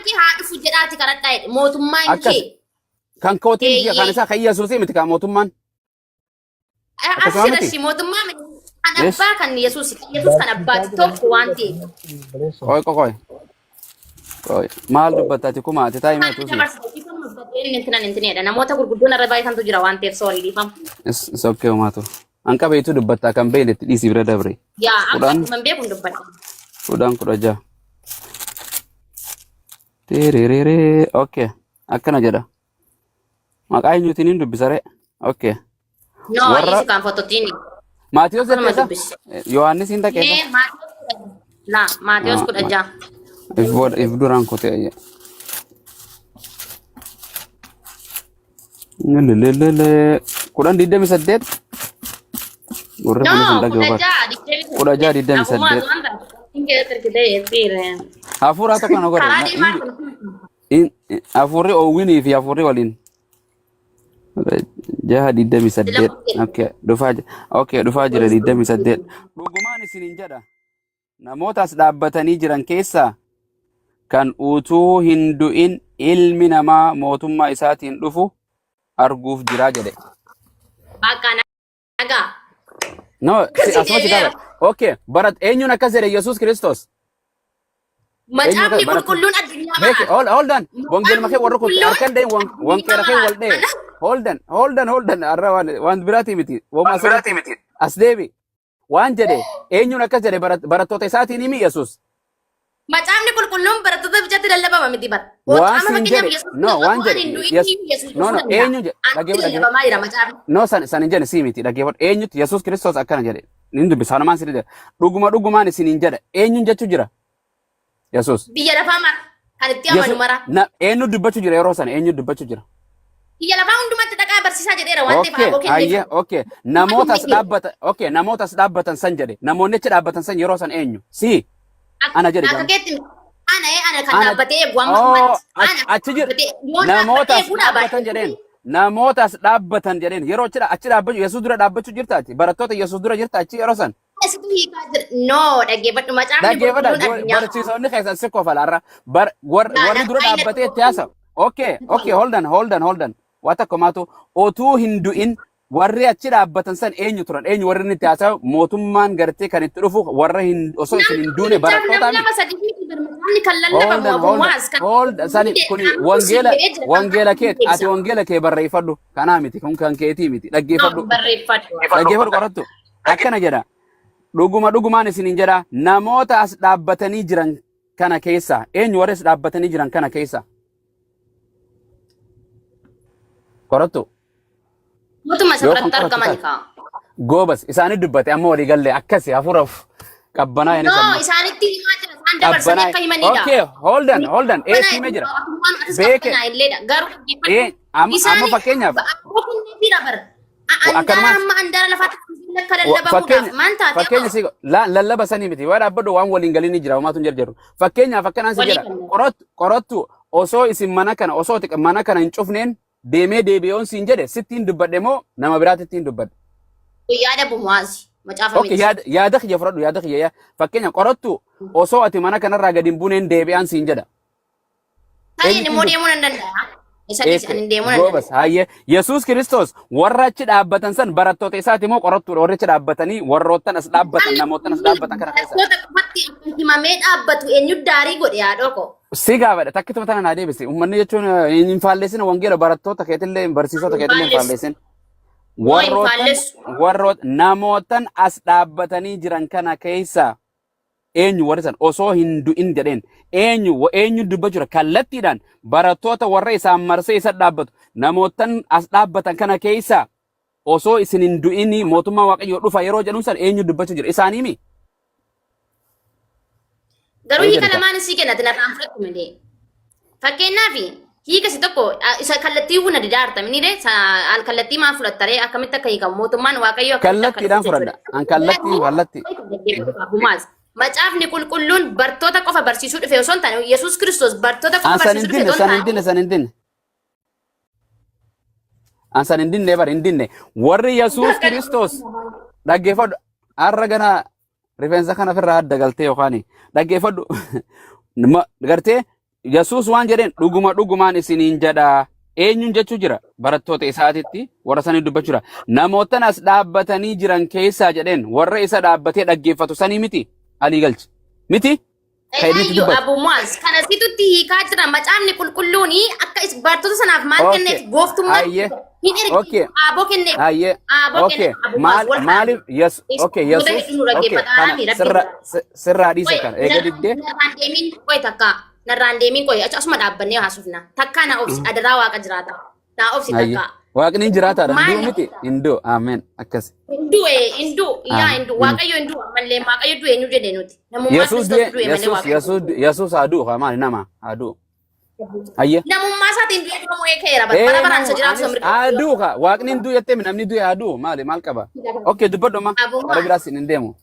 ki haadhu fujjedhaati karadhaa mootummaan akkas kee. kan kootiin kan isa kan Yesuusii miti kan mootummaan akkasuma miti Asirratti mootummaa kan abbaa kan Yesuus kan abbaati tokko waan ta'eef. koy maal dubbattaati kuma ati taa'imee Kan tuusi dabarsu intinedha. Namoota gurguddoon irra baay'atantu jira waan ta'eef soorii dhiifama. is okay umaatu an qabeetu dubbattaa kan beeynetti dhiisii bira dabre Yaa kudhan amma man beekun dubbadha. kudha jaha Tiriririi. Okay. Akkana jedha. Maqaa eenyuutiin hin dubbisare. Okay. No, Warra isi kan fototiin. Maatiyos Kanuma jedhesa. dubbisi. Yohaannis hin Nee, dhaqeessa. Maatiyos kudha jaha. If duraan kutee ayya. Lelelele. Kudhan 28. Gurra kunis hin No, dhaga'u kudha bara. jaha. Kudha jaha 28. Hafuuraa tokko na godhe. Karaa deemaa kun. Hafuurri oowwinii fi hafuurri waliin. Jaha 28. Okay, dhufaa jira 28. Dhugumaan isiniin jedha. Namootas dhaabbatanii jiran keessaa kan utuu hin du'in ilmi namaa mootummaa isaatiin dhufu arguuf jiraa jedhe. Bakka nagaa. No, asumatti qaba. Okay, barat eenyuun akkas jedhe Yesuus Kiristoos. Macaafni qulqulluun addunyaa Beeki, mara. hold on. Wangeel makee warra kun harkan dee wanqeera kee wal dhee. Hold on. Arra waan biraatii miti. Wooma asirratti miti. As deebi. Waan jedhe eenyuun akkas jedhe barattoota isaatiin himi Yesuus. Macaafni qulqulluun barattoota bichaatti lallabama miti bara. Waan siin jedhe. No, waan jedhe. No, eenyu jedhe. Lallabamaa jira macaafni. No, san hin jedhe sii miti. Dhaggeeffadhu. Eenyutti Yesuus Kiristoos akkana jedhe. Nin dubbisa. Hanumaan sirrii jedhe. Dhugumaan isiniin jedhe. Eenyuun jechuu jira? Yesuus. Biyya lafaa mara. Kan itti amanu mara. Eenyu dubbachuu jira yeroo sana? Eenyu dubbachuu jira? Biyya lafaa hundumatti dhaqaa barsiisaa jedheera waan ta'eef aboo kenneef. Okay. Namootas dhaabbatan san jedhe. Namoonni achi dhaabbatan san yeroo san eenyu? Si. Ana jedhe. Akka keetti ana kan dhaabbatee eegu amma achi jira. Namootas dhaabbatan jedheen. Namootas dhaabbatan jedheen. Yeroo achi dhaabbachuu Yesuus dura dhaabbachuu jirtaati. Barattoota Yesuus dura jirta achi yeroo san. No, dhaggeeffadhu macaafni qulqulluun addunyaa. Barsiisonni keessan si kofalaarra. Warri dura dhaabbatee itti haasa. Okay, hold on. Waa takko maatu otuu hin du'in warri achi dhaabbatan san eenyu turan? Eenyu warri inni itti haasa'u mootummaan gartee kan itti dhufu warra osoo isin hin duune barattootaa miti. Kuni wangeela kee ati wangeela kee barreeffadhu kanaa miti kun kan keetii miti dhaggeeffadhu qorattu akkana jedha. Dhugumaan isiniin jedha namoota as dhaabbatanii jiran kana keessa eenyu warri as dhaabbatanii jiran kana keessa qorattu. Mootummaa isa biratti argaman kaa. Goobas isaanii dubbate amma walii galee akkasi hafuuraaf qabbanaa inni No, isaanitti himaa jira. Isaan dabarsanii akka himanidha. Okay, hold on. Himee jira. Beeke. Amma fakkeenyaaf. Fakkeenya si lallaba sanii miti. Waa dhaabbadhu waan waliin galii ni jira. Homaatu hin jarjaru. Fakkeenyaaf akkanaan si jedha. Qorattu osoo isin mana kana hin cufneen deemee deebi'oon siin jedhe sittiin dubbadhe moo nama biraatti ittiin dubbadhe? Yaada bumuwaasi. Macaafa miti. Yaada kiyya fudhadhu yaada kiyya. Fakkeenya qorattu osoo ati mana kanarraa gadi hin buuneen deebi'aan siin jedha. Tarii immoo deemuu nan danda'a. Isa dhiisanii deemuu nan Goobas hayyee Yesuus Kiristoos warra achi dhaabbatan san barattoota isaati moo qorattuudha warri achi dhaabbatanii warroottan as dhaabbatan namoottan as dhaabbatan kana keessa. Barattoota qofatti himamee dhaabbatu eenyu daarii godhe yaadoo ko. Si gaafadha takkituma tana naa deebisi uummanni jechuun hin faalleessin wangeela barattoota keetillee barsiisota keetillee hin faalleessin. Warroota namootan as dhaabbatanii jiran kana keessa eenyu warri san osoo hin du'in jedheen eenyu dubbachuu jira kallattiidhaan barattoota warra isaan marsee isa dhaabbatu namootan as dhaabbatan kana keessa osoo isin hin du'in mootummaa waaqayyoo dhufa yeroo jedhu san eenyu dubbachuu jira isaanii mi? Garuu hiika lamaan isii kennati narraan fudhatu malee. Fakkeenyaaf hiika si tokko isa kallattii hunda didaarta minire kallattii maa fudhattaree akkamitti akka hiikamu mootummaan waaqayyoo kallattiidhaan fudhadha an kallattii. Macaafni qulqulluun bartoota qofa barsiisuu dhufe osoo hin taane Yesuus Kiristoos bartoota qofa barsiisuu dhufe osoo hin taane. San hin dinne warri Yesuus Kiristoos dhaggeeffadhu har'a rifeensa kana ofirraa adda galtee yookaan dhaggeeffadhu gartee Yesuus waan jedheen dhugumaan isiniin jedhaa. Eenyuun jechuu jira barattoota isaatitti warra sanii dubbachuu jira. Namootaan as dhaabbatanii jiran keessaa jedheen warra isa dhaabbatee dhaggeeffatu sanii miti alii galchi. Miti? Ayyo Abu Muaz kana situtti hiikaa jira macaafni qulqulluuni akka barattoota sanaaf maal kenneef gooftummaa hin ergi aboo kenneef aboo kenneef maaliif yes okay Yesuus sirraa dhiisa kana eega diddee narraan deemiin qoy asuma dhaabbannee haasofna takkaa na obsi adaraa waaqa jiraata na obsi takkaa waaqni jiraataadha hinduu miti hinduu amen akkas hinduu waaqayyo hinduu ammallee waaqayyo du'e nu jedhe nuti Yesuus aduu maali nama aduu ayye namummaa isaatiin du'e du'amu eekeera bara baraan isa jiraatu samri aduu waaqni hinduu jettee namni du'e aduu maal qaba okay dubbadhu ma bara biraas hin deemu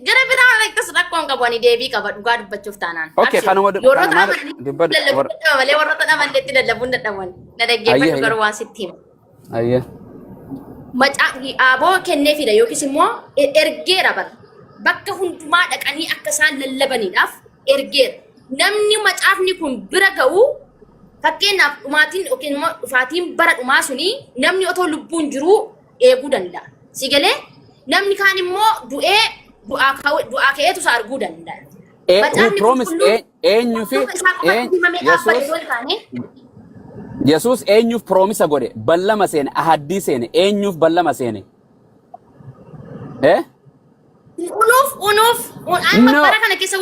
gara biraa akkas rakkoon qabu ani deebii qaba dhugaa dubbachuuf taanaan. Okay, kanuma malee warroota dhamalleetti lallabuun dadhaban. Na dhaggeeffadhu garuu waan sitti hima. Ayye. Macaafni aboo kenneefidha yookiis immoo ergeera bara. Bakka hundumaa dhaqanii akka isaan lallabaniidhaaf ergeera. Namni macaafni kun bira ga'u fakkeenyaaf dhumaatiin yookiin immoo dhufaatiin bara dhumaa suni namni otoo lubbuun jiruu eeguu danda'a. Si galee? Namni kaan immoo du'ee du'aa ka'eetu isa arguu danda'a. Who promise eenyu fi Yesuus eenyuuf promise godhe ballama seene ahaddii seene eenyuuf ballama seene. Unuuf bara kana keessa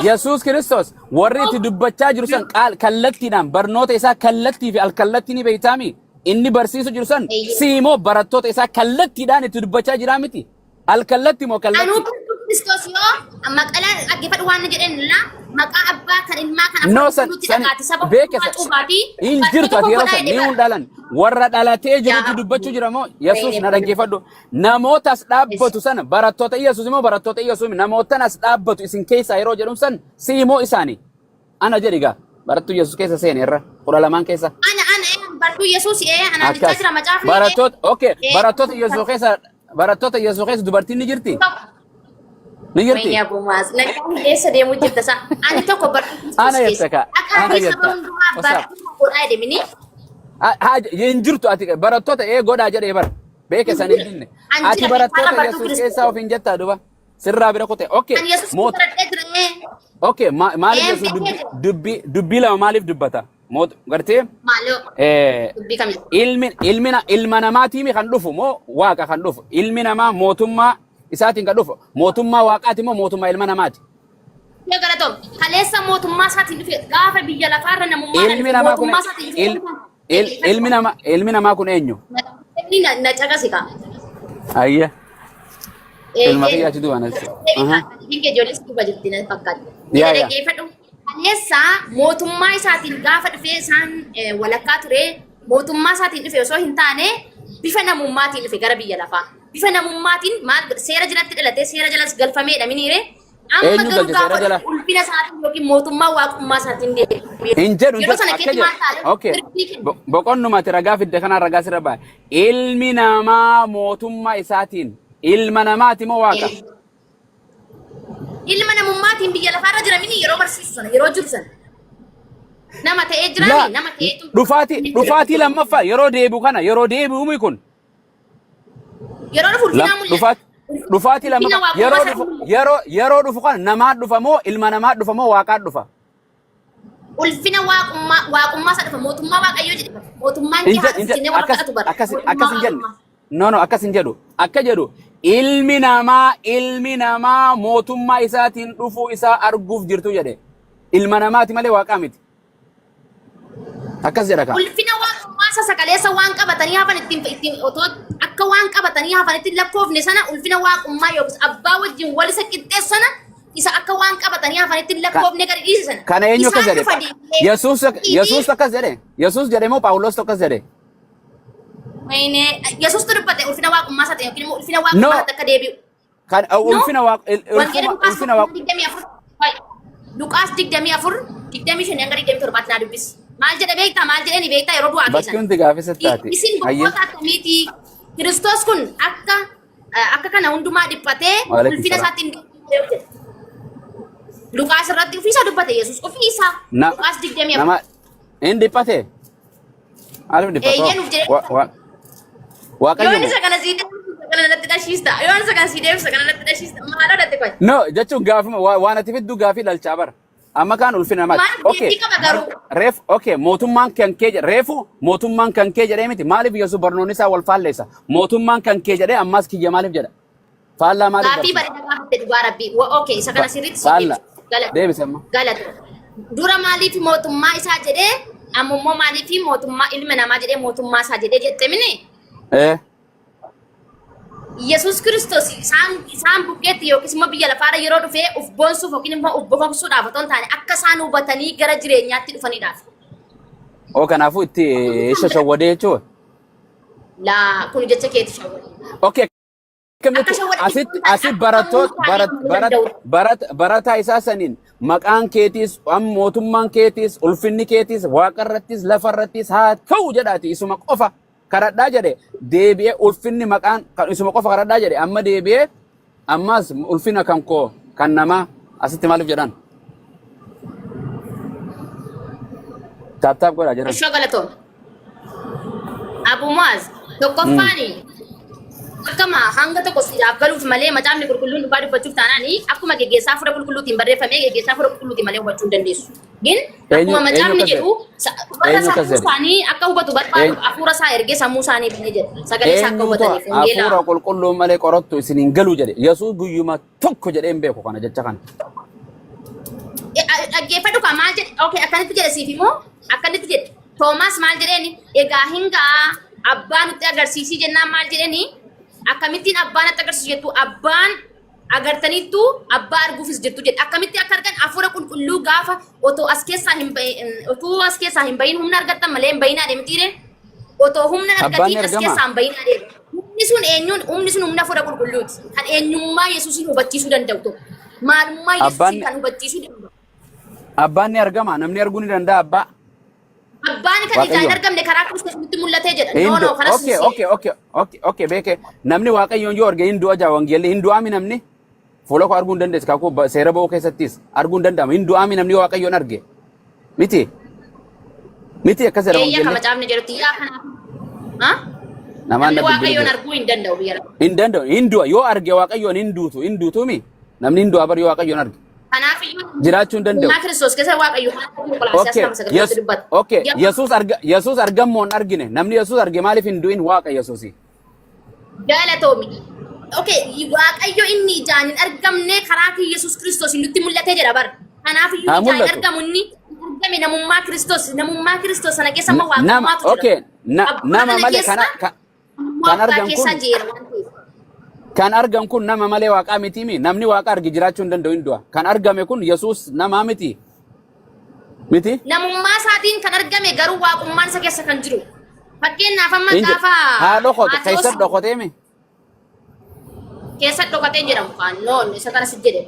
Yesuus Kiristoos warri itti dubbachaa jiru san kallattiidhaan barnoota isaa kallattii fi alkallattii ni beeytaami. Inni barsiisu jiru san siimo barattoota isaa kallattiidhaan itti dubbachaa jira miti. Alkallatti moo kallatti? Anuu Kiristoos yoo maqalaan dhaggeeffadhu waan jedheen laa maqaa abbaa kan ilmaa kan afaan nuti dhagaati saba cuubaati. Hin jirtu ati yeroo san ni hundaalan warra dhalatee jirutti dubbachuu jira moo Yesuus na dhaggeeffadhu. Namootas dhaabbatu sana barattoota Yesuus immoo barattoota Yesuus namootanas dhaabbatu isin keessaa yeroo jedhum san siimo isaanii. Ana jedhigaa barattuu Yesuus keessa seene irra 12 keessa. Barattuu Yesuus anaan dichaa jira macaafni. Barattoota Yesuus keessa dubartiin ni jirti. Ni jirti. Wayyaa buumaas nagaan keessa deemuu jirta sa. Ani tokko barattuu ana jettaka. Akka saba hundumaa barattuu godhaa deemini. Hin jirtu ati barattoota godhaa jedhee bara. Beeke san hin dinne. Ati barattoota Yesuus keessaa of hin jettaa duba. Sirraa bira kute. Okay. Okay, maaliif Yesuus dubbii lama maaliif dubbata? Gartee ilma namaatiimi kan dhufu moo waaqa kan dhufu ilmi namaa mootummaa isaatiin kan dhufu mootummaa waaqaati moo mootummaa ilma namaati. Yoo garaatoom kaleessa mootummaa isaatiin dhufe gaafa biyya lafaarra namummaa ilmi namaa kun eenyu? Inni na caqasika. Ayya. Ilma kiyyaa achi duwwaan asi. Dinke ijoollee duuba jirti na fakkaata. Dhaggeeffadhu. Kaleessa mootummaa isaatiin gaafa dhufee isaan walakkaa ture mootummaa isaatiin dhufe osoo hin taane bifa namummaatiin dhufe gara biyya lafaa. Bifa namummaatiin maal seera jalatti dhalatee seera jalas galfameedha miniire. Amma garuu gaafa ulfina isaatiin yookiin mootummaa waaqummaa isaatiin deebi'e. Hin jedhu akka jedhu. Okay. Boqonnumatti ragaa fidde kanaan ragaa sirra ba'a. Ilmi namaa mootummaa isaatiin ilma namaati moo waaqa? Ilma namummaatiin biyya lafaarra jiramini yeroo barsiisu sana yeroo jiru sana. Nama ta'ee jirami nama ta'eetu. Dhufaatii lammaffaa yeroo deebi'u kana yeroo deebi'u kun. Yeroo dhufu ulfinaa mul'ata. Dhufaatii lammaffaa yeroo dhufu kana namaa dhufa moo ilma namaa dhufa moo waaqaa dhufa? Ulfina waaqummaa isa dhufa mootummaa waaqayyoo jedhama. Mootummaan jihaatiin warra kadhatu bara. Akkas hin jenne. No akkas hin jedhu. Akka jedhu ilmi namaa mootummaa isaatiin dhufuu isaa arguuf jirtu jedhe. Ilma namaati malee waaqaa miti. Akkas jedha kan. Ulfina waaqummaa isa sagaleessa waan qabatanii hafan ittiin otoo akka waan qabatanii hafan ittiin lakkoofne sana ulfina waaqummaa yookiis abbaa wajjin wal isa qixxeessana isa akka waan qabatanii hafan ittiin lakkoofne gadi dhiisisana. Kana eenyu akkas jedhe? Yesuus akkas jedhe? Yesuus jedhe moo Phaawulos akkas jedhe? Yesuus tu dubbate ulfina waaqummaa isaa ta'e yookiin ulfina waaqummaa akka deebi'u. Kan ulfina waaqummaa. Luqaas 24 hanga 27 naa dubbisi. Maal jedha beektaa maal jedhani beektaa yeroo du'aa keessan. Bakki hundi gaafisa taate. Isin gosoota akkamiiti? Kiristoos kun akka kana hundumaa dhiphatee ulfina isaatiin Luqaas irratti ofiisa dubbate Yesuus ofiisa. Luqaas 20 nama indi pate alif di pato Eeyyan uf jedhe. waaqayyo Yoon isa kana siidee kana natti dhashiista. Yoon isa kana siidee isa kana natti dhashiista. Maaloo dhatte qoy. no jechuun gaafuma waan ati fiddu gaafii dhalchaa bara amma kaan ulfina namaa okay reef okay mootummaan kan kee jedhe reefu mootummaan kan kee jedhee miti maaliif yesu barnoonni isaa wal faalleessa mootummaan kan kee jedhee ammas kiyya maaliif jedha faallaa maaliif Gaafii bareedaa gaafate dhugaa rabbii. Okay isa kana sirriitti faallaa galata. deebise amma Galata. Dura maaliif mootummaa isaa jedhee ammoo maaliif mootummaa ilma namaa jedhee mootummaa isaa jedhee jette mini? Yesus Kristos isaan bukkeetti yookiis immoo biyya lafaarra yeroo dhufee uf boonsuuf yookiin immoo uf bokoksuudhaaf otoo hin taane akka isaan hubatanii gara jireenyaatti dhufaniidhaaf. oo kanaafuu itti shashawwadee jechuudha Laa kun jecha keetti shawwadee. okay asitti barataa isaa saniin maqaan keetiis mootummaan keetiis ulfinni keetiis waaqarrattis lafarrattis haa ta'u jedhaati isuma qofa karadhaa jedhe deebi'ee ulfinni maqaan kan isuma qofa karadhaa jedhe amma deebi'ee ammas ulfina kan koo kan namaa asitti maaliif jedhan taaptaap godhaa jedhan. Ishoo galatoon. Abu Muaz tokkoffaani akkama hanga tokko siyaaf galuuf malee macaafni qulqulluun dhugaa dubbachuuf taanaanii akkuma geggeessaa fura qulqulluutiin barreeffamee geggeessaa fura qulqulluutiin malee hubachuu hin dandeessu. Gin akkuma macaafni jedhu warra sammuu isaanii akka hubatu barbaadu hafuura isaa ergee sammuu isaanii banee jedha. Sagalee isaa akka hubataniif hongeelaa. Hafuura qulqulluun malee qorattu isin hin galu jedhe Yesuus guyyuma tokko jedhee hin beeku kana jecha kana. Dhaggeeffadhu kan maal jedhe okay akkanitti jedhe siif immoo akkanitti jedhe Toomaas maal jedheeni egaa hingaa abbaa nutti agarsiisii jennaan maal jedheeni akkamittiin abbaan nutti agarsiisu jettu abbaan agartaniittu abbaa arguufis jettu jedhe akkamitti akka argan hafuura qulqulluu gaafa otoo as keessaa hin bahin humna argattan malee hin bahinaa deemtiire otoo humna argatiin as keessaa hin bahinaa deemu humni sun humna hafuura qulqulluuti kan eenyummaa Yesuusin hubachiisuu danda'u tokko maalummaa Yesuusin kan hubachiisuu danda'u. Abbaan ni argama namni arguu ni danda'a abbaa. Abbaan kan ijaan hin argamne karaa Kiristoositti mul'atee jedha. No kanas okay beeke namni waaqayyoon yoo arge hin du'a jaa wangeelli hin du'aami namni fuula koo arguu hin dandeessu kakuu seera ba'uu keessattis arguu hin danda'amu hin du'aami namni waaqayyoon arge miti akka seera wangeelli. Eeyyaa macaafni jedhutti yaa kanaaf. Namni waaqayyoon arguu hin danda'u biyya. Hin danda'u hin du'a yoo arge waaqayyoon hin duutuumi namni hin du'a bari yoo waaqayyoon arge. Jiraachuu hin danda'u. Humna Kiristoos keessa waaqayyo okay Yesuus argamoon argine namni Yesuus arge maaliif hin du'in waaqa Yesuusi. Galatoomi. Okay waaqayyo inni ijaan hin argamne karaa Yesuus Kiristoos nutti mul'atee jedha bar. Kanaaf iyyuu ijaan hin argamu inni argame namummaa Kiristoos sana keessa immoo waaqummaatu jira. Okay nama malee kan argamu kun kan argan kun nama malee waaqaa miti mi namni waaqa arge jiraachuu hin danda'u hin du'a kan argame kun Yesuus nama miti namummaa isaatiin kan argame garuu waaqummaan isa keessa kan jiru fakkeenyaaf amma gaafa haa dhokote keessa dhokotee mi keessa dhokotee jedhamu kan noon isa kana si jedhe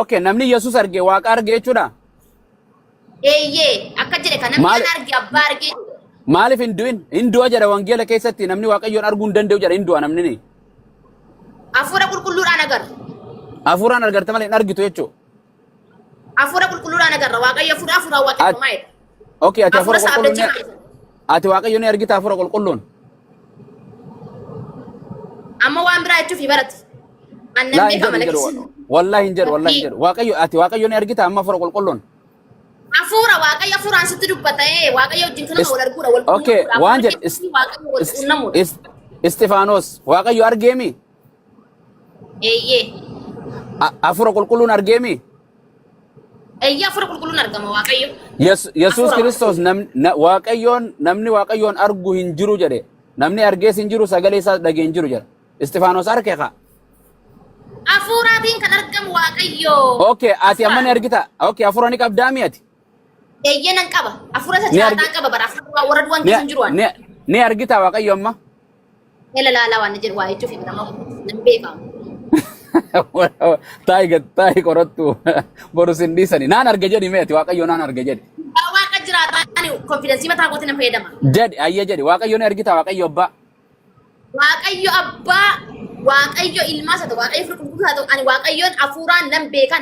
okay namni Yesuus arge waaqa arge jechuudha eeyyee akka jedhe kan namni arge abbaa arge maaliif hin du'a jedha wangeela keessatti namni waaqayyoon arguu hin danda'u jedha hin du'a namni ni Hafuura qulqulluudhaan agarra. Hafuuraan agarta malee hin argitu jechuudha. Hafuura qulqulluudhaan agarra. Waaqayyo hafuura waaqeffamaa. Okay, ati hafuura qulqulluun ati waaqayyo ni argita hafuura qulqulluun. Amma waan biraa jechuuf barate. Laa hin jedhu wallahi hin jedhu waaqayyo ni argita amma hafuura qulqulluun. Hafuura waaqayyo hafuuraan sitti dubbata waaqayyo wajjin kana wal arguudha wal quunnamudha. Okay, waan jedhu Istifaanos waaqayyo argeemi. Eeyyee. Hafuura qulqulluun argeemi. Eeyyee hafuura qulqulluun argama waaqayyo. Yesuus Kiristoos namni waaqayyoon argu hin jiru jedhe. Namni argees hin jiru sagalee isaa dhagee hin jiru jedha. Istifaanos arge kaa. Hafuuraatiin kan argamu waaqayyo. Okay, ati amma ni argita. Okay, hafuura ni qabdaa mi ati? Eeyyee nan qaba. Hafuura isa jiraataan qaba bara hafuura warra du'an keessa hin jiru waan. Ni argita waaqayyo amma? Laalaa waan jedhu waa jechuuf nama nan beekamu. Taai qorattu borus hin dhiisani naan arge jedhi meeti waaqayyo naan arge jedhi. Waaqa jiraataan konfidensii mataa kootiin nama fayyadama. Jedhi ayya jedhi waaqayyo ni argita waaqayyo abbaa. Waaqayyo abbaa waaqayyo ilmaa isa ta'u waaqayyo qulqulluu isa ta'u ani waaqayyoon hafuuraan nan beeka.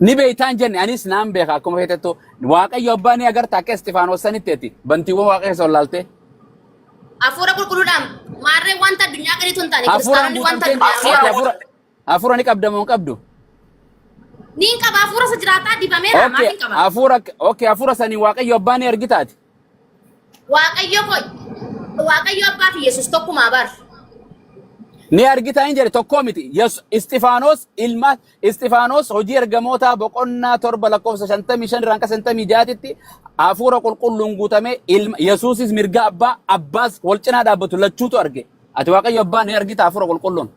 Ni beeytaan jenne anis naan beeka akkuma feetettu waaqayyo abbaa ni agarta akka Istifaanos sanitteeti bantiiwwan waaqayyo sollaalte. Hafuura qulqulluudhaan maarree wanta addunyaa gadi tun taane Hafuuraan kiristaanonni wanta hafuura ni qabda moo qabdu? Ni qaba hafuura isa jiraataa dibameera maaliin qaba? Hafuura sanii waaqayyo abbaa ni argitaati. Waaqayyo abbaa fi Yesuus tokkuma bar. Ni argitaa hin jedhe tokko miti. Istifaanos hojii ergamoota boqonnaa 7 lakkoofsa 55 irraan 56tti hafuura qulqulluun guutamee Yesuusis mirga abbaas wal cinaa dhaabbatu lachuutu arge. Ati waaqayyo abbaa ni argita hafuura qulqulluun.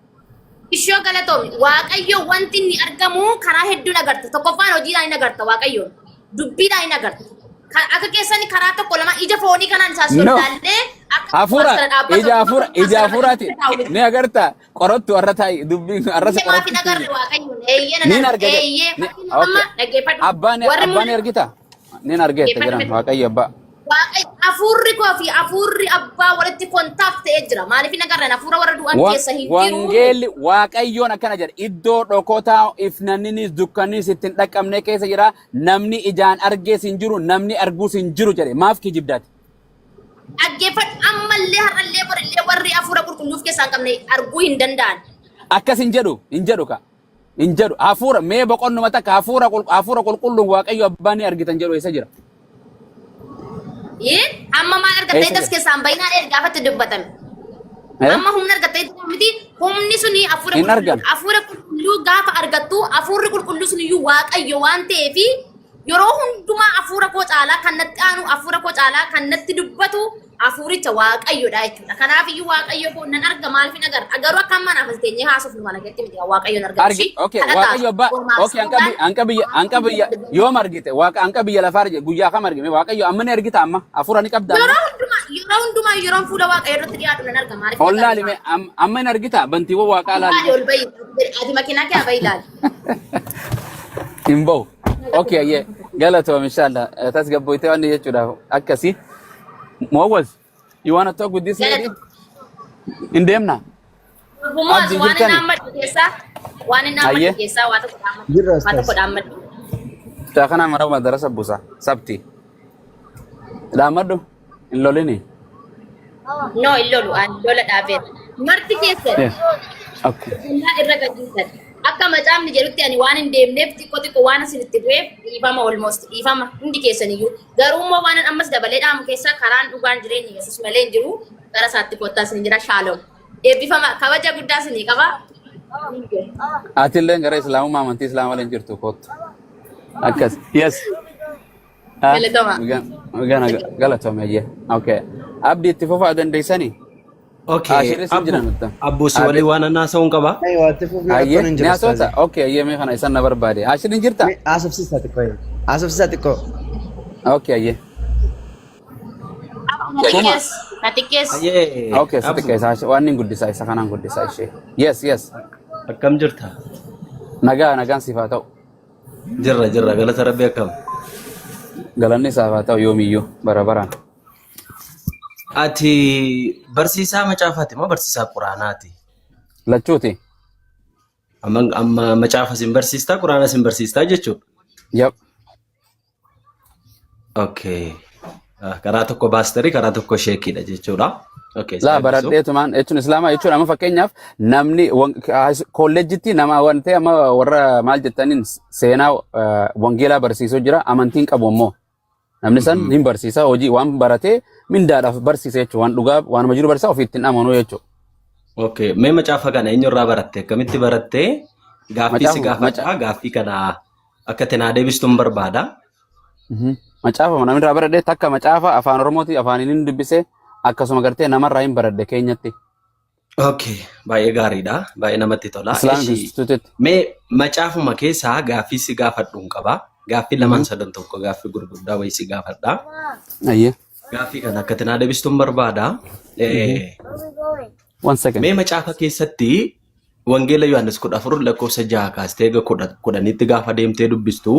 Ishoo galatoomi waaqayyo wanti inni argamu karaa hedduu agarta. Tokkoffaan hojiidhaan ni agarta waaqayyo. Dubbiidhaan ni agarta. Akka keessanii karaa tokko lama ija foonii kanaan isaas soldaallee ija hafuuraati ni agarta qorottu warra taa'i dubbiin arrasa qorottu ni argite abbaan argita ni argite jiran waaqayyo abbaa hafuurri koo fi hafuurri abbaa walitti kontaakt ta'ee jira maaliif hin agarre hafuura warra du'an keessa hin jiru wangeelli waaqayyoon akkana jedha iddoo dhokotaa ifnanninis dukkannis ittiin dhaqqabne keessa jira namni ijaan argees hin jiru namni arguus hin jiru jedhe maaf kijibdaati dhaggeeffadhu ammallee har'allee borillee warri hafuura qulqulluuf keessaa hin qabne arguu hin danda'an akkas hin jedhu hafuura mee boqonnuma takka hafuura qulqulluun waaqayyo abbaa ni argitan jedhu eessa jira amma maal argattee das keessaan bayinaan gaafatti dubbatame. Amma humna argattee miti humni suni hafuura qulqulluu gaafa argattu hafuurri qulqulluu suni iyyuu waaqayyo waan ta'eef yeroo hundumaa hafuura koo caalaa kan natti aanu hafuura koo caalaa kan natti dubbatu hafuuricha waaqayyoodha jechuudha. Kanaaf iyyuu waaqayyo koo nan arga maaliif hin agarra garuu akka ammaan hafa teenyee haasofnu mala gatti miti waaqayyoon argatu. Waaqayyo abbaa anqa biyya yoo margite anqa biyya lafaa arge guyyaa kam argime waaqayyo amma ni argita amma hafuura ni qabda. Yeroo hundumaa yeroo fuula waaqayyo irratti dhiyaatu nan arga maaliif. Ollaalime amma ni argita bantiiwwan waaqaa laali. Ati makiinaa kee abai laali. Himbo. Okay, yeah. Galatoom inshallah. Tasgabboytee waan jechuudha akkasi. Mowaz, you want to talk with this lady? Indemna. Mowaz waan nama keessa waata kodhaamma. Taakana mara madarasa busa sabti. Dhaammadhu hin lolini. No hin lolu an lola dhaafeet. Marti keessa. Okay. Irra gajiisan. Akka macaafni jedhutti ani waan hin deemneef xiqqoo waan asinitti bu'eef dhiifama almost dhiifama hundi keessaniyyuu garuu immoo waan ammas dabalee dhaamu keessaa karaan dhugaan jireenya Yesuus malee hin jiru gara isaatti kottaa isin jira shaaloom eebbifama kabaja guddaa isinii qaba. Atillee gara islaamummaa amantii islaamaa waliin jirtu kottu akkas yes. Galatooma okay abdii itti fufaa dandeessanii. Okay, Abu Suwali wana nasa ungkaba? Aye, nasa okay, aye me kana isan na barbade. Ashirin jirta? Asaf sisati ko. Okay, aye. Satikes. Okay, satikes. Wani guddisa isa kana guddisa ishe. Yes. Akkam jirta? Nagaan sifatau. Jirra galata rabbi akkam. Galanni sifatau yoomiyyo barabaran. Ati barsiisaa macaafaati moo barsiisaa quraanaati? Lachuuti. Amma macaafa sin barsiistaa quraana sin barsiistaa jechuudha. Yep. Okay. Karaa tokko baasterii karaa tokko sheekidha jechuudha. Okay. La baradheetumaan jechuun islaamaa jechuudha amma fakkeenyaaf namni kolleejjitti nama waan ta'e amma warra maal jettaniin seenaa wangeelaa barsiisuu jira amantiin qabu ammoo. Namni san hin barsiisa hojii waan baratee mindaadhaaf barsiisa jechuudha waan dhugaa waan majiru barsiisa ofiitti amanuu jechuudha. Okay, mee macaafa kana eenyurraa baratte? Akkamitti baratte? Gaaffii si gaafadha. Gaaffii kana akka tenaa deebistuun barbaada. Macaafa namni irraa baradhe takka macaafa afaan Oromooti afaaniin dubbise akkasuma gartee namarraa hin baradhe keenyatti. Okay, baay'ee gaariidha. Baay'ee namatti tola. Mee macaafuma keessaa gaaffii si gaafadhuun qaba. Gaaffii lamaan sadan tokko gaaffii gurguddaa wayii si gaafadha. Ayyee. Gaaffii kana akka tenaa deebistuun barbaada. 1 second. Mee macaafa keessatti wangeela Yohaannis 14 lakkoofsa 6 kaastee 10tti gaafa deemtee dubbistu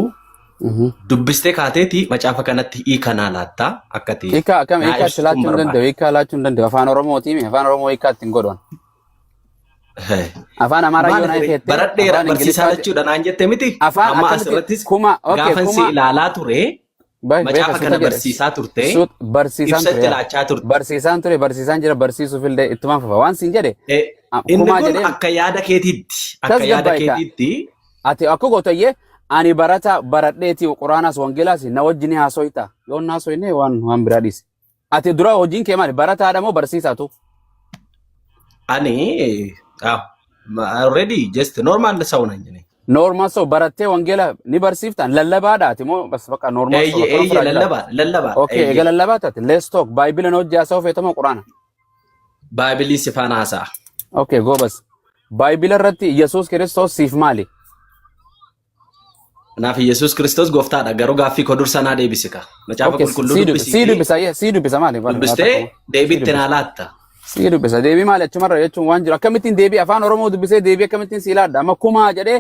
dubbistee kaateeti macaafa kanatti hiikanaa laatta akkati. Hiika laachuu hin danda'u afaan Oromootii afaan Oromoo hiika ittiin godhan. Afaan Amaaraa yoo naan jettee baradheera barsiisaa jechuudha naan jette miti. Afaan Amma akkamitti asirrattis kuma gaafan si ilaalaa ture macaafa kana jedhe. barsiisaa turte Barsiisaan ibsatti ture. laachaa turte. Barsiisaan ture barsiisaan jira barsiisuuf illee ittuma fufa waan siin jedhe. Inni Kumaa kun jedheen akka yaada keetiitti akka tas yaada gabbaa'ika. keetiitti Ati akka gootoyyee ani baradheeti Quraanaas Wangeelaas na wajjin haasoyta yoo na haasoyne waan biraa dhiisi. Ati dura hojiin kee maali barataadha moo barsiisaatu? ani already just normal ሰው ነኝ እኔ Normal ሰው barattee Wangeela ni barsiiftan lallabaadha ati moo bas bakka normal ሰው ለለባ Okay eega lallabaataati let's talk Bible na hojjaa soo feetama Quraana. ባይብሊ ሲፋናሳ Okay goobas Bible irratti Yesuus Kiristoos siif maali? naaf Yesuus Kiristoos gooftaadha garuu gaaffii koo dursanaa deebisika macaafa Okay qulqulluu sii dubbisa maali? dubbistee deebiitti naa laatta. Sii dubbisa deebii maali achumarra jechuun waan jiru akkamittiin deebii afaan Oromoo dubbisee deebii akkamittiin sii laadda amma kumaa jedhee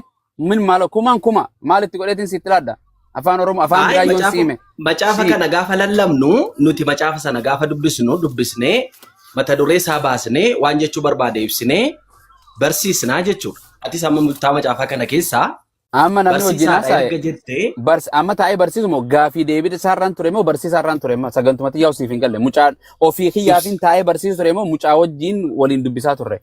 min maala kumaan kuma maalitti godheetiin sitti laadda afaan Oromoo afaan biraa yoo siime. Macaafa kana gaafa lallabnu nuti macaafa sana gaafa dubbisnee mata duree isaa baasnee waan jechuu barbaade ibsinee barsiisnaa jechuudha. Atis amma murtaa macaafa kana keessaa amma namni wajjin haasa'e jettee amma taa'ee barsiisu moo gaafii deebii isaarraan ture moo barsiisaarraan ture moo sagantumatti yaa'u siif hin galle mucaa ofii kiyyaafin taa'ee barsiisu ture moo mucaa wajjin waliin dubbisaa turre.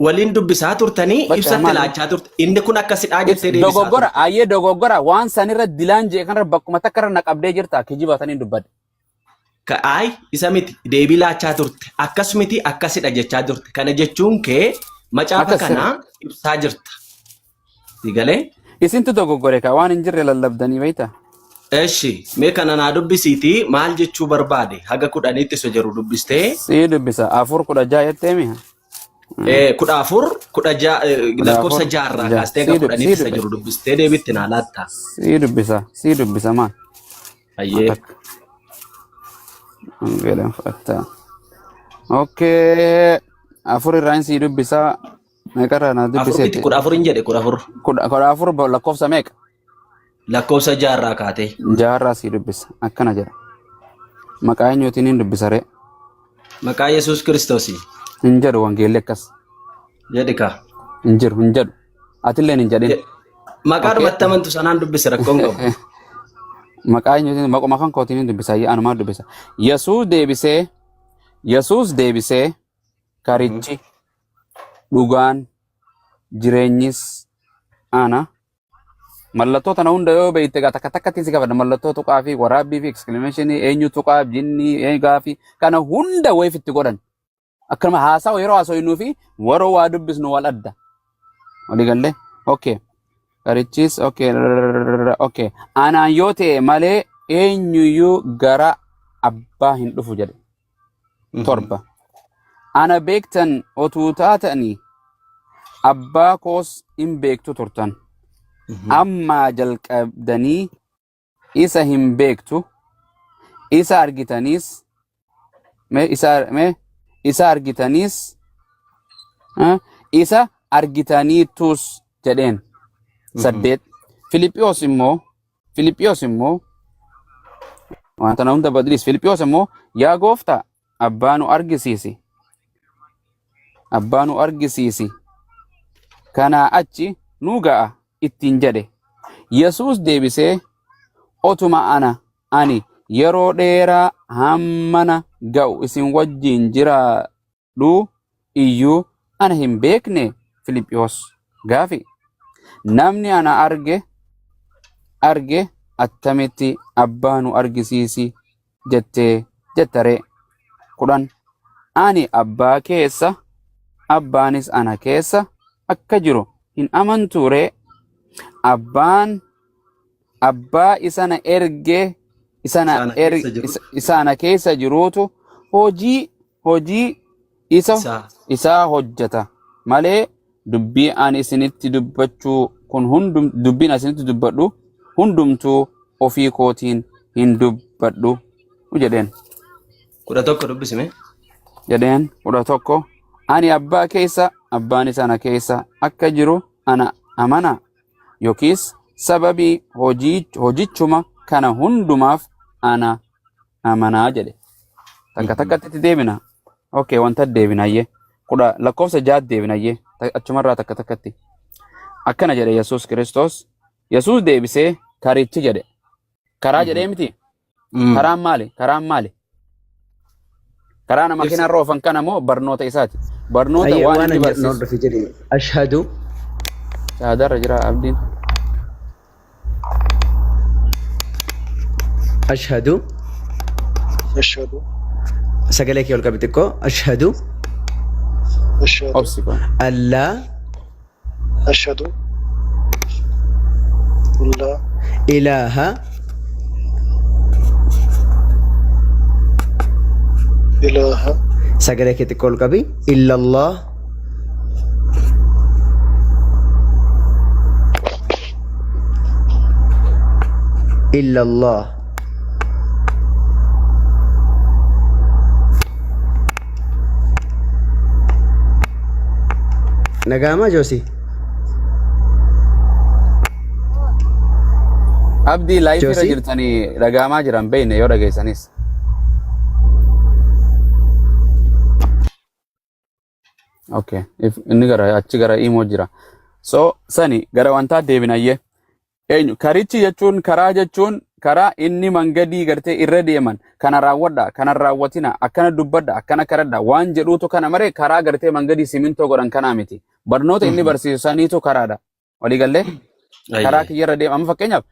Waliin dubbisaa turtanii ibsatti laachaa turte inni kun akkasidhaa jettee deebisaa dogoggora ayyee dogoggora waan sanirra dilaan jee kanarra bakkuma takkarra naqabdee jirta kijibatanii dubbadde. Ay isa miti deebii laachaa turte akkasumiti akkasidha jechaa turte kana jechuun kee macaafa kana ibsaa jirta. Digalee isintu dogoggore ka waan hin jirre lallabdanii beeyta. Eshi mee kana naa dubbisiiti maal jechuu barbaade haga 10tti so jiru dubbistee sii dubbisa 4:16 jettee mi 14 lakkoofsa 6 irraa kaastee haga 10tti so jiru dubbistee deebitti naa laatta. Sii dubbisa maal? Ayyee Wangeelaan fudhatta. Okay 4 irraan sii dubbisa meeqarraa na dubbiseetti? 14 jedhe 14. 14 lakkoofsa meeqa? Lakkoofsa 6 irraa kaatee. 6 irraa sii dubbisa akkana jedha. Maqaa eenyuutiin hin dubbisa ree? Maqaa Yesuus Kiristoos. Hin jedhu wangeelli akkas. Jedhi kaa. Hin jiru hin jedhu. Atilleen hin jedhin. Maqaa dhumatti amantu sanaan dubbise rakkoon qabu. Maqaa eenyuutiin maquma kan kootiin hin dubbisa anumaa dubbisa. Yesuus deebisee karichi dhugaan jireenyis ana mallattoo tana hunda yoo beekte takka takkatti si gaafadha mallattoo tuqaa fi waraabbii fi exclamation eenyu tuqaa jinni eegaa fi kana hunda wayifitti godhan akkuma haasawa yeroo haasoinuu fi waroo waa dubbisnu wal adda walii galle okay karichis okay anaan yoo ta'e malee eenyuyyuu gara abbaa hin dhufu jedhe. Torba ana beektan otuu taatanii abbaa koos hin beektu turtan amma jalqabdanii isa hin beektu isa argitaniis isa argitaniitus jedheen. 8 Filiphiyos immoo wanta na hunda badriis Filiphiyos immoo yaa gooftaa abbaa nu argisiisi kanaa achi nu ga'a ittiin jedhe. Yesuus deebisee otuma ani yeroo dheeraa hammana ga'u isin wajjin jiraadhu iyyuu ana hin beekne Filiphiyos gaafi namni ana arge attamitti abbaa nu argisiisi jettaree. 10 ani abbaa keessa abbaanis ana keessa akka jiru hin amantuure abbaa isana erge isana keessa jiruutu hojii isaa hojjeta malee dubbii ani isinitti dubbachuu kun dubbiin isinitti dubbadhu hundumtuu ofii kootiin hin dubbadhu jedheen. 11 dubbisime jedheen 11 ani abbaa keessa abbaan isana keessa akka jiru ana amana yookiis sababii hojichuma kana hundumaaf ana amanaa jedhe. Takka takkatti deebina. Okay wanta deebinayyee lakkoofsa 6 deebinayyee achumarraa takka takkatti. Akkana jedhe Yesuus Kiristoos. Yesuus deebisee karichi jedhe. Karaa jedhee miti. Karaan maali? Karaan maali? Karaa nama kinarra oofan kana moo barnoota isaati? Barnoota waan inni barsiisu. Ashhadu. Shahaadarra jira abdiin. Ashhadu. أشهد Sagalee kee ol qabi xiqqoo. Ashhadu. أشهد Obsi kun. Allaa أشهد لا ilaaha إله sagalee kee xiqqoo ol qabi. Illallah illallah Nagama Josi. Abdii laayifii irra Joosii? jirtanii dhagaamaa jiran beeyne yoo dhageessanis. Okay, inni gara achi gara imoo jira. So sani gara wantaa deebinayyee. Eenyu karichi jechuun karaa jechuun karaa inni mangadii gartee irra deeman kana raawwadha kana raawwatina akkana dubbadha akkana karadha waan jedhuutu kana maree karaa gartee mangadii simintoo godhan kanaa miti. Barnoota inni barsiisaniitu karaadha. Walii gallee karaa kiyyarra deema. Amma fakkeenyaaf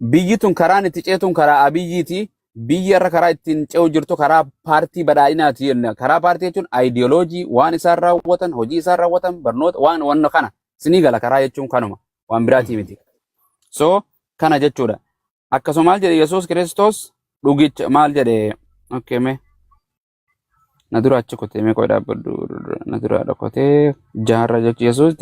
biyyi tun karaan itti ceetuun karaa abiyyiiti. Biyya irra karaa ittiin ce'u jirtu karaa paartii badhaadhinaati jenna. Karaa paartii jechuun aayidiyooloojii waan isaan raawwatan hojii isaan raawwatan barnoota waan wanna kana sinii gala karaa jechuun kanuma waan biraatii miti. So kana jechuudha. Akkasuma maal jedhe Yesuus Kiristoos dhugicha maal jedhe okay mee na dura achi kotee mee qoy dhaabbadhu na dura dhokotee jaarra jechuun Yesuus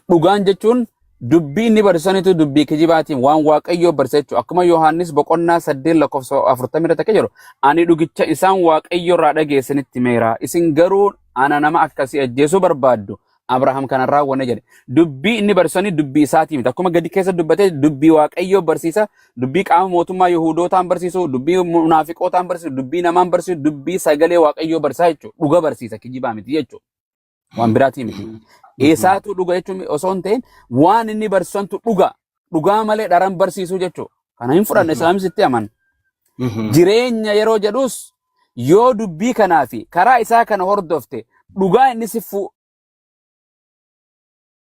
dhugaan jechuun dubbii inni barsiisanitu dubbii kijibaatiin waan waaqayyoo barsiisachuu akkuma Yohaannis boqonnaa 8:40 irratti akka jedhu ani dhugicha isaan waaqayyoo irraa dhageessanitti meera isin garuu ana nama akkasii ajjeesuu barbaaddu Abrahaam kanarraa wanne jedhe dubbii inni barsiisanii dubbii isaatii miti akkuma gadi keessa dubbatee dubbii waaqayyoo barsiisa dubbii qaama mootummaa Yihudootaan barsiisu dubbii munaafiqootaan barsiisu dubbii namaan barsiisu dubbii sagalee waaqayyoo barsiisa jechuudha dhuga barsiisa kijibaa miti jechuudha waan biraatii miti. Eessaatu dhuga jechuun osoo hin ta'in waan inni barsiisantu dhugaa malee dharan barsiisuu jechuudha. Kana hin fudhanne islaamisitti aman. Jireenya yeroo jedhus yoo dubbii kanaa fi karaa isaa kana hordofte dhugaa inni si